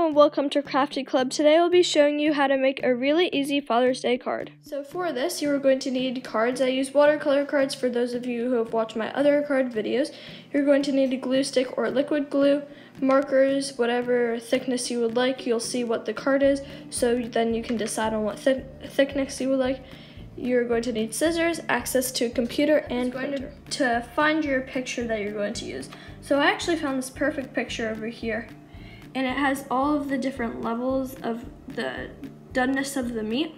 Hello and welcome to Crafty Club. Today I'll be showing you how to make a really easy Father's Day card. So for this, you are going to need cards. I use watercolor cards for those of you who have watched my other card videos. You're going to need a glue stick or liquid glue, markers, whatever thickness you would like. You'll see what the card is, so then you can decide on what thickness you would like. You're going to need scissors, access to a computer, and going to find your picture that you're going to use. So I actually found this perfect picture over here. And it has all of the different levels of the doneness of the meat.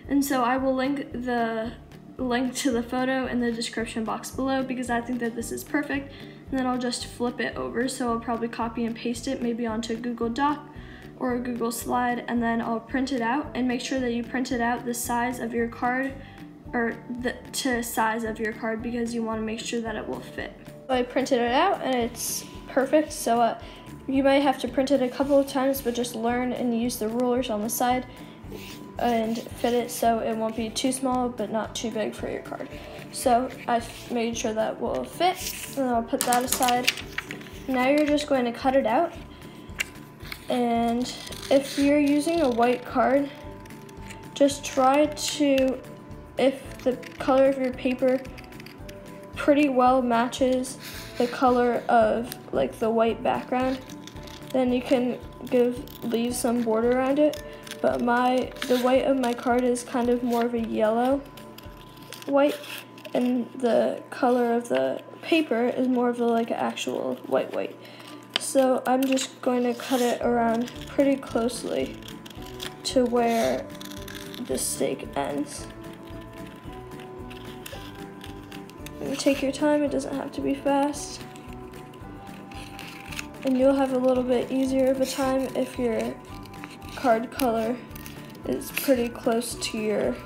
And so I will link to the photo in the description box below because I think that this is perfect. And then I'll just flip it over. So I'll probably copy and paste it maybe onto a Google Doc or a Google Slide, and then I'll print it out and make sure that you print it out the size of your card or to size of your card because you want to make sure that it will fit. So I printed it out and it's perfect. So you might have to print it a couple of times, but just learn and use the rulers on the side and fit it so it won't be too small but not too big for your card. So I've made sure that will fit, and I'll put that aside. Now you're just going to cut it out. And if you're using a white card, just try to, if the color of your paper pretty well matches the color of like the white background, then you can leave some border around it. But the white of my card is kind of more of a yellow white, and the color of the paper is more of the like actual white. So I'm just going to cut it around pretty closely to where the steak ends. And take your time, it doesn't have to be fast. And you'll have a little bit easier of a time if your card color is pretty close to your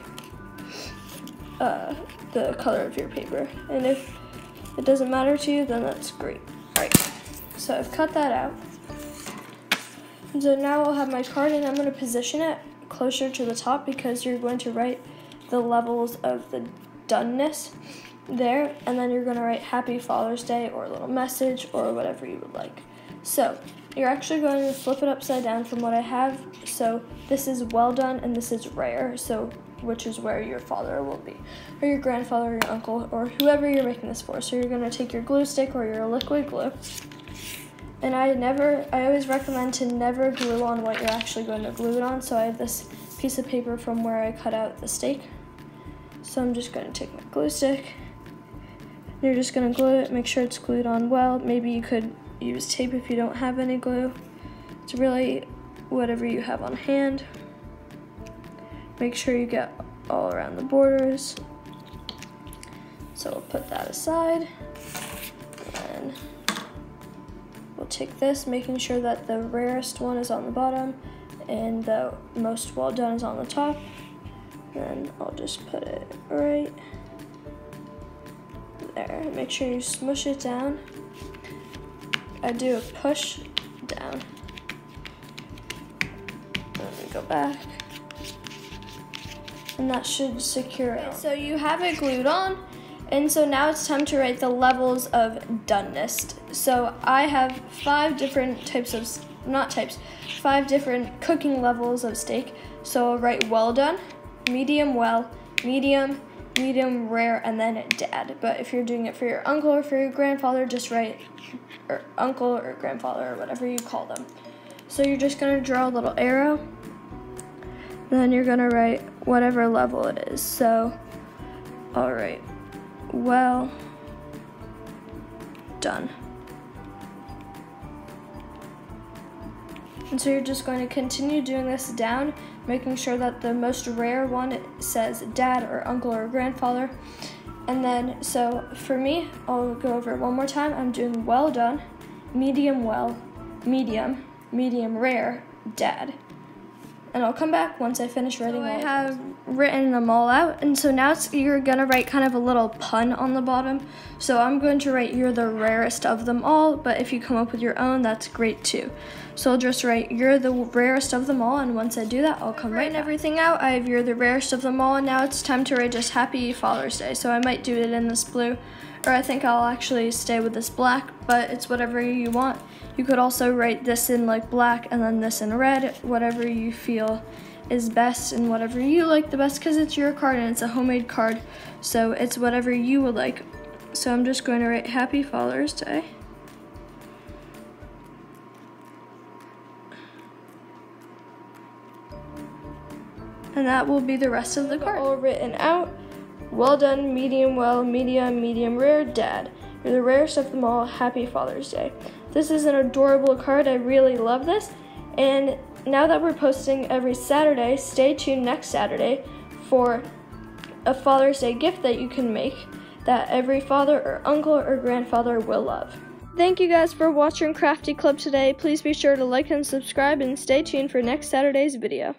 the color of your paper. And if it doesn't matter to you, then that's great. Alright, so I've cut that out. And so now I'll have my card and I'm going to position it closer to the top because you're going to write the levels of the doneness there, and then you're going to write Happy Father's Day or a little message or whatever you would like. So you're actually going to flip it upside down from what I have. So this is well done and this is rare, so which is where your father will be, or your grandfather, or your uncle, or whoever you're making this for. So you're going to take your glue stick or your liquid glue, and I always recommend to never glue on what you're actually going to glue it on. So I have this piece of paper from where I cut out the steak. So I'm just going to take my glue stick. You're just going to glue it, make sure it's glued on well. Maybe you could use tape if you don't have any glue. It's really whatever you have on hand. Make sure you get all around the borders. So we'll put that aside. And we'll take this, making sure that the rarest one is on the bottom and the most well done is on the top. And I'll just put it right there. Make sure you smush it down. I do a push down. Let me go back. And that should secure it. So you have it glued on, and so now it's time to write the levels of doneness. So I have 5 different cooking levels of steak. So I'll write well done, medium well, medium rare, and then dad. But if you're doing it for your uncle or for your grandfather, just write uncle or grandfather or whatever you call them. So you're just going to draw a little arrow, then you're going to write whatever level it is. So I'll write well done. And so you're just going to continue doing this down, making sure that the most rare one says dad or uncle or grandfather. And then, so for me, I'll go over it one more time. I'm doing well done, medium well, medium rare, dad. And I'll come back once I finish writing all of them. I have written them all out, and so now you're gonna write kind of a little pun on the bottom. So I'm going to write you're the rarest of them all, but if you come up with your own, that's great too. So I'll just write you're the rarest of them all, and once I do that, I'll come writing everything out. I have you're the rarest of them all, and now it's time to write just Happy Father's Day. So I might do it in this blue, or I think I'll actually stay with this black, but it's whatever you want. You could also write this in like black and then this in red, whatever you feel is best and whatever you like the best, because it's your card and it's a homemade card, so it's whatever you would like. So I'm just going to write Happy Father's Day. And that will be the rest of the card. All written out. Well done, medium well, medium rare, Dad. You're the rarest of them all. Happy Father's Day. This is an adorable card. I really love this. And now that we're posting every Saturday, stay tuned next Saturday for a Father's Day gift that you can make that every father or uncle or grandfather will love. Thank you guys for watching Crafty Club today. Please be sure to like and subscribe and stay tuned for next Saturday's video.